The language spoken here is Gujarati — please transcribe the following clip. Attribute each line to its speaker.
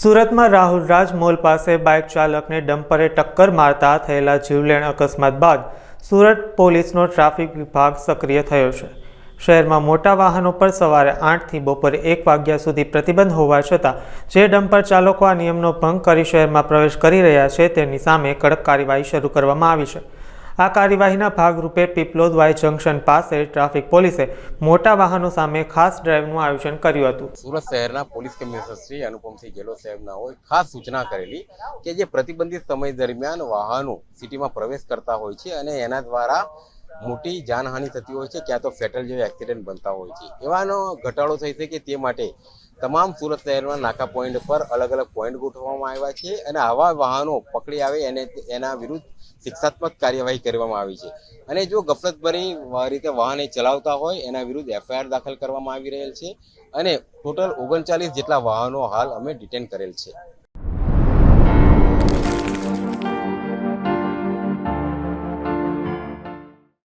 Speaker 1: સુરતમાં રાહુલ રાજ મોલ પાસે બાઇક ચાલકને ડમ્પરે ટક્કર મારતા થયેલા જીવલેણ અકસ્માત બાદ સુરત પોલીસનો ટ્રાફિક વિભાગ સક્રિય થયો છે। શહેરમાં મોટા વાહનો પર સવારે 8થી બપોરે 1 વાગ્યા સુધી પ્રતિબંધ હોવા છતાં જે ડમ્પર ચાલકો આ નિયમનો ભંગ કરી શહેરમાં પ્રવેશ કરી રહ્યા છે તેની સામે કડક કાર્યવાહી શરૂ કરવામાં આવી છે। આ કાર્યવાહીના ભાગરૂપે પીપલોદ વાય જંકશન પાસે ટ્રાફિક પોલીસે મોટા વાહનો સામે ખાસ ડ્રાઈવનું આયોજન કર્યું હતું।
Speaker 2: સુરત શહેરના પોલીસ કમિશનર શ્રી અનુપમસિંહ ગેહલોત સાહેબનાઓએ ખાસ સૂચના કરેલી કે જે પ્રતિબંધિત સમય દરમિયાન વાહનો સિટીમાં પ્રવેશ કરતા હોય છે અને એના દ્વારા મોટી જાનહાનિ થતી હોય છે, ક્યાં તો ફેટલ જેવા એક્સિડન્ટ બનતા હોય છે, એવાનો ઘટાડો થઈ શકે તે માટે તમામ સુરત શહેરમાં નાકા પોઈન્ટ પર અલગ અલગ પોઈન્ટ ગોઠવવામાં આવ્યા છે અને આવા વાહનો પકડી આવે એના વિરુદ્ધ શિક્ષાત્મક કાર્યવાહી કરવામાં આવી છે અને જો ગફલતભરી રીતે વાહન ચલાવતા હોય એના વિરુદ્ધ એફઆઈઆર દાખલ કરવામાં આવી રહેલ છે અને ટોટલ 39 જેટલા વાહનો હાલ અમે ડિટેન કરેલ છે।